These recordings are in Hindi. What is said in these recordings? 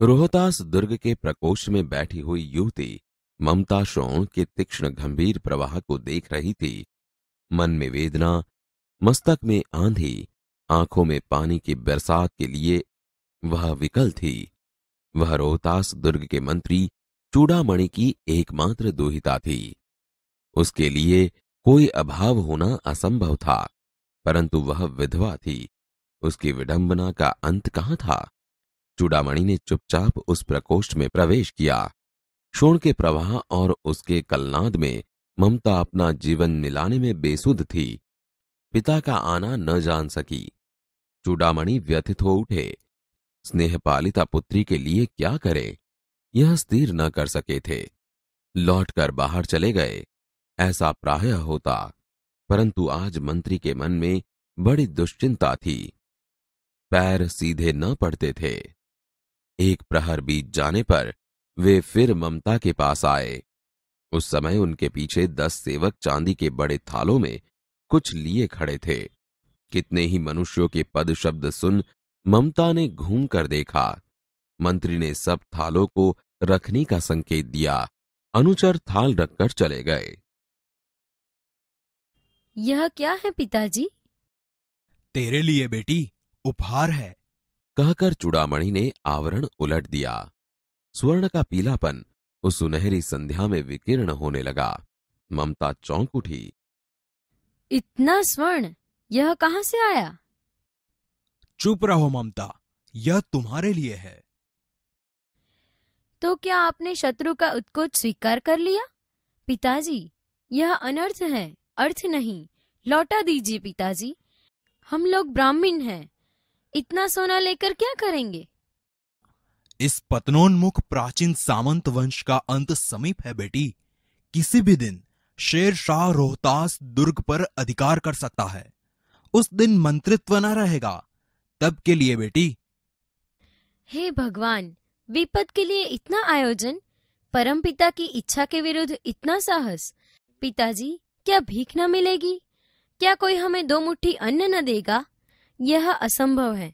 रोहतास दुर्ग के प्रकोष्ठ में बैठी हुई युवती ममता श्रोण के तीक्ष्ण गंभीर प्रवाह को देख रही थी। मन में वेदना, मस्तक में आंधी, आंखों में पानी की बरसात के लिए वह विकल थी। वह रोहतास दुर्ग के मंत्री चूड़ामणि की एकमात्र दुहिता थी। उसके लिए कोई अभाव होना असंभव था, परंतु वह विधवा थी। उसकी विडंबना का अंत कहां था? चूड़ामणि ने चुपचाप उस प्रकोष्ठ में प्रवेश किया। शोण के प्रवाह और उसके कलनाद में ममता अपना जीवन निलाने में बेसुध थी। पिता का आना न जान सकी। चूड़ामणि व्यथित हो उठे। स्नेहपालिता पुत्री के लिए क्या करे, यह स्थिर न कर सके थे। लौटकर बाहर चले गए, ऐसा प्रायः होता, परंतु आज मंत्री के मन में बड़ी दुश्चिंता थी। पैर सीधे न पड़ते थे। एक प्रहर बीत जाने पर वे फिर ममता के पास आए। उस समय उनके पीछे 10 सेवक चांदी के बड़े थालों में कुछ लिए खड़े थे। कितने ही मनुष्यों के पद शब्द सुन ममता ने घूम कर देखा। मंत्री ने सब थालों को रखने का संकेत दिया। अनुचर थाल रखकर चले गए। यह क्या है पिताजी? तेरे लिए बेटी, उपहार है, कहकर चूड़ामणि ने आवरण उलट दिया। स्वर्ण का पीलापन उस सुनहरी संध्या में विकीर्ण होने लगा। ममता चौंक उठी। इतना स्वर्ण यह कहां से आया? चुप रहो ममता, यह तुम्हारे लिए है। तो क्या आपने शत्रु का उत्कोच स्वीकार कर लिया? पिताजी, यह अनर्थ है, अर्थ नहीं। लौटा दीजिए पिताजी। हम लोग ब्राह्मण हैं, इतना सोना लेकर क्या करेंगे? इस पतनोन्मुख प्राचीन सामंत वंश का अंत समीप है बेटी। किसी भी दिन शेर शाह रोहतास दुर्ग पर अधिकार कर सकता है। उस दिन मंत्रित्व न रहेगा। तब के लिए बेटी। हे भगवान, विपद के लिए इतना आयोजन, परमपिता की इच्छा के विरुद्ध इतना साहस। पिताजी, क्या भीख न मिलेगी? क्या कोई हमें 2 मुट्ठी अन्न न देगा? यह असंभव है।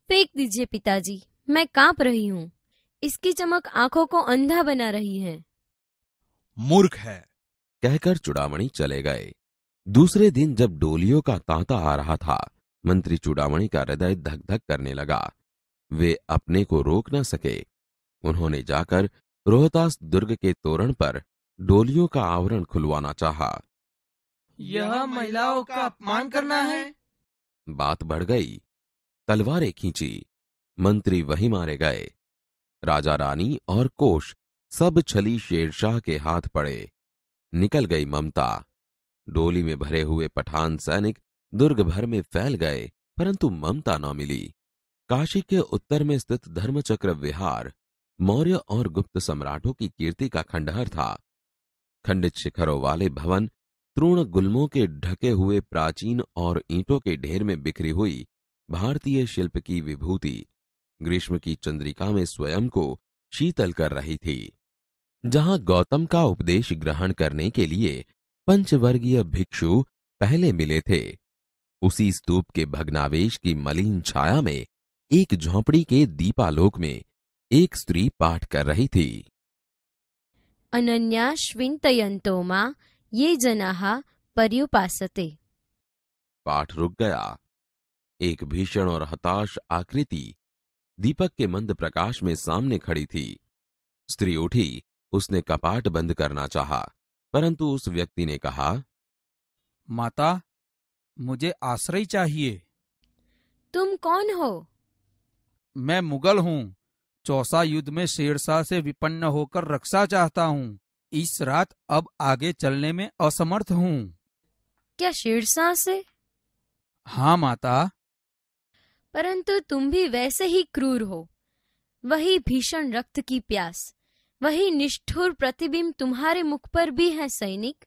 फेंक दीजिए पिताजी, मैं कांप रही हूँ। इसकी चमक आंखों को अंधा बना रही है। मूर्ख है, कहकर चूड़ामणि चले गए। दूसरे दिन जब डोलियों का तांता आ रहा था, मंत्री चूड़ामणि का हृदय धक धक करने लगा। वे अपने को रोक न सके। उन्होंने जाकर रोहतास दुर्ग के तोरण पर डोलियों का आवरण खुलवाना चाहा। यह महिलाओं का अपमान करना है। बात बढ़ गई। तलवारें खींची। मंत्री वहीं मारे गए। राजा रानी और कोष सब छली शेरशाह के हाथ पड़े। निकल गई ममता। डोली में भरे हुए पठान सैनिक दुर्ग भर में फैल गए, परंतु ममता न मिली। काशी के उत्तर में स्थित धर्मचक्र विहार मौर्य और गुप्त सम्राटों की कीर्ति का खंडहर था। खंडित शिखरों वाले भवन तृण गुल्मों के ढके हुए प्राचीन और ईंटों के ढेर में बिखरी हुई भारतीय शिल्प की विभूति ग्रीष्म की चंद्रिका में स्वयं को शीतल कर रही थी। जहां गौतम का उपदेश ग्रहण करने के लिए पंचवर्गीय भिक्षु पहले मिले थे, उसी स्तूप के भग्नावेश की मलिन छाया में एक झोंपड़ी के दीपालोक में एक स्त्री पाठ कर रही थी। अनन्या श्विन्तयन्तो मां ये जनाः पर्युपासते। पाठ रुक गया। एक भीषण और हताश आकृति दीपक के मंद प्रकाश में सामने खड़ी थी। स्त्री उठी। उसने कपाट बंद करना चाहा, परंतु उस व्यक्ति ने कहा, माता, मुझे आश्रय चाहिए। तुम कौन हो? मैं मुगल हूँ। चौसा युद्ध में शेरशाह से विपन्न होकर रक्षा चाहता हूँ। इस रात अब आगे चलने में असमर्थ हूँ। क्या शेरशाह से? हाँ माता। परंतु तुम भी वैसे ही क्रूर हो। वही भीषण रक्त की प्यास, वही निष्ठुर प्रतिबिंब तुम्हारे मुख पर भी है सैनिक।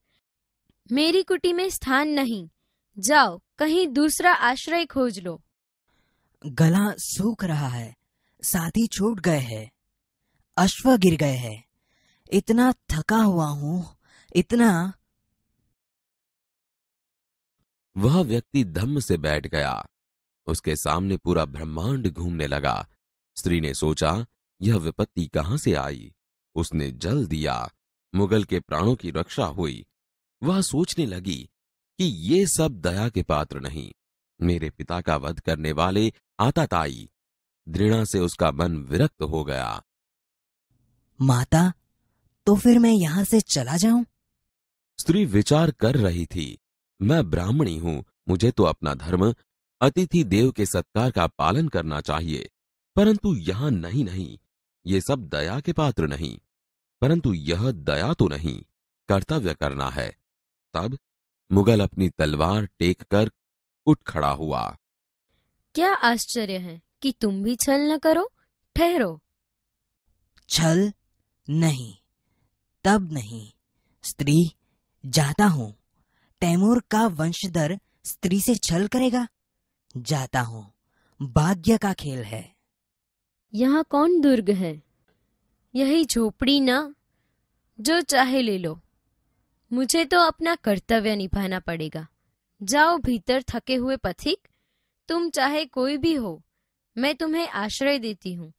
मेरी कुटी में स्थान नहीं, जाओ कहीं दूसरा आश्रय खोज लो। गला सूख रहा है, साथी छूट गए हैं, अश्व गिर गए हैं, इतना थका हुआ हूं, इतना। वह व्यक्ति धम्म से बैठ गया। उसके सामने पूरा ब्रह्मांड घूमने लगा। स्त्री ने सोचा, यह विपत्ति कहां से आई? उसने जल दिया, मुगल के प्राणों की रक्षा हुई। वह सोचने लगी कि ये सब दया के पात्र नहीं, मेरे पिता का वध करने वाले आताताई। घृणा से उसका मन विरक्त हो गया। माता, तो फिर मैं यहाँ से चला जाऊं? स्त्री विचार कर रही थी। मैं ब्राह्मणी हूं, मुझे तो अपना धर्म अतिथि देव के सत्कार का पालन करना चाहिए, परंतु यहां नहीं नहीं, ये सब दया के पात्र नहीं। परंतु यह दया तो नहीं, कर्तव्य करना है। तब मुगल अपनी तलवार टेक कर उठ खड़ा हुआ। क्या आश्चर्य है कि तुम भी छल न करो। ठहरो। छल नहीं, तब नहीं। स्त्री, जाता हूं। तैमूर का वंशधर स्त्री से छल करेगा? जाता हूं, भाग्य का खेल है। यहाँ कौन दुर्ग है? यही झोपड़ी ना, जो चाहे ले लो। मुझे तो अपना कर्तव्य निभाना पड़ेगा। जाओ भीतर थके हुए पथिक, तुम चाहे कोई भी हो, मैं तुम्हें आश्रय देती हूँ।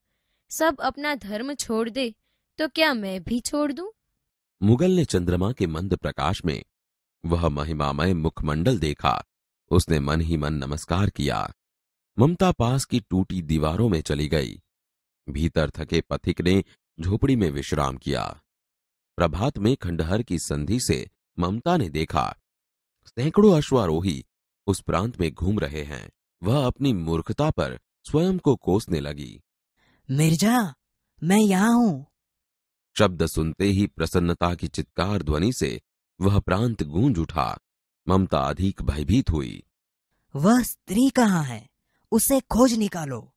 सब अपना धर्म छोड़ दे तो क्या मैं भी छोड़ दूं? मुगल ने चंद्रमा के मंद प्रकाश में वह महिमामय मुखमंडल देखा। उसने मन ही मन नमस्कार किया। ममता पास की टूटी दीवारों में चली गई। भीतर थके पथिक ने झोपड़ी में विश्राम किया। प्रभात में खंडहर की संधि से ममता ने देखा, सैकड़ों अश्वारोही उस प्रांत में घूम रहे हैं। वह अपनी मूर्खता पर स्वयं को कोसने लगी। मिर्जा, मैं यहाँ हूँ। शब्द सुनते ही प्रसन्नता की चित्कार ध्वनि से वह प्रांत गूंज उठा। ममता अधिक भयभीत हुई। वह स्त्री कहाँ है? उसे खोज निकालो।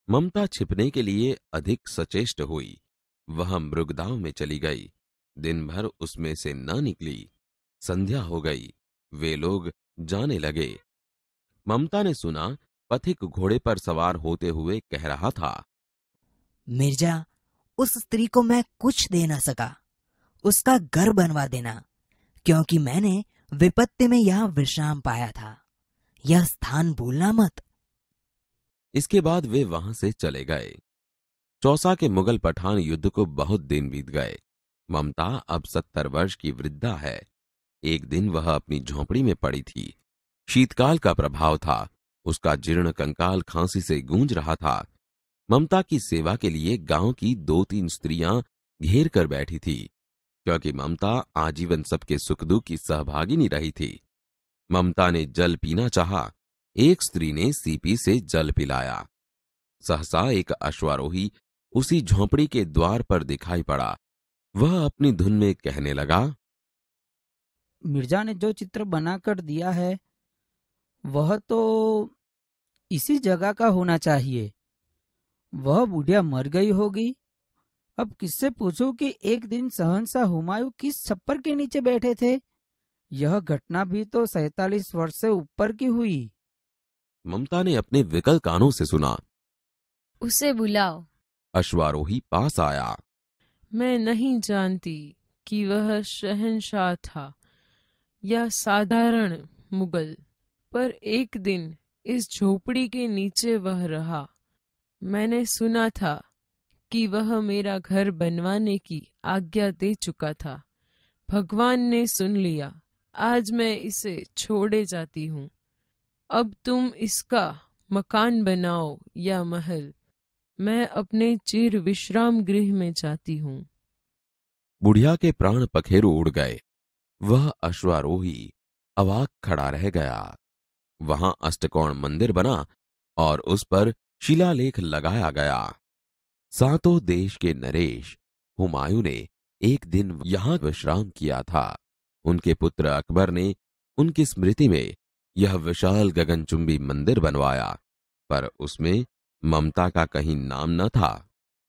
ममता छिपने के लिए अधिक सचेष्ट हुई। वह मृगदाव में चली गई। दिन भर उसमें से न निकली। संध्या हो गई। वे लोग जाने लगे। ममता ने सुना पथिक घोड़े पर सवार होते हुए कह रहा था, मिर्जा, उस स्त्री को मैं कुछ दे न सका। उसका घर बनवा देना, क्योंकि मैंने विपत्ति में यह विश्राम पाया था। यह स्थान भूलना मत। इसके बाद वे वहां से चले गए। चौसा के मुगल पठान युद्ध को बहुत दिन बीत गए। ममता अब 70 वर्ष की वृद्धा है। एक दिन वह अपनी झोंपड़ी में पड़ी थी। शीतकाल का प्रभाव था। उसका जीर्ण कंकाल खांसी से गूंज रहा था। ममता की सेवा के लिए गांव की 2-3 स्त्रियां घेर कर बैठी थी, क्योंकि ममता आजीवन सबके सुख दुख की सहभागिनी रही थी। ममता ने जल पीना चाहा। एक स्त्री ने सीपी से जल पिलाया। सहसा एक अश्वारोही उसी झोंपड़ी के द्वार पर दिखाई पड़ा। वह अपनी धुन में कहने लगा, मिर्जा ने जो चित्र बनाकर दिया है वह तो इसी जगह का होना चाहिए। वह बुढ़िया मर गई होगी। अब किससे पूछूं कि एक दिन शहंशाह हुमायूं किस छप्पर के नीचे बैठे थे। यह घटना भी तो 47 वर्ष से ऊपर की हुई। ममता ने अपने विकल कानों से सुना। उसे बुलाओ। अश्वारोही पास आया। मैं नहीं जानती कि वह शहंशाह था या साधारण मुगल, पर एक दिन इस झोपड़ी के नीचे वह रहा। मैंने सुना था कि वह मेरा घर बनवाने की आज्ञा दे चुका था। भगवान ने सुन लिया। आज मैं इसे छोड़े जाती हूँ। अब तुम इसका मकान बनाओ या महल। मैं अपने चिर विश्राम गृह में जाती हूँ। बुढ़िया के प्राण पखेरु उड़ गए। वह अश्वारोही अवाक खड़ा रह गया। वहां अष्टकोण मंदिर बना और उस पर शिलालेख लगाया गया। 7 देश के नरेश हुमायूं ने एक दिन यहां विश्राम किया था। उनके पुत्र अकबर ने उनकी स्मृति में यह विशाल गगनचुंबी मंदिर बनवाया, पर उसमें ममता का कहीं नाम न था।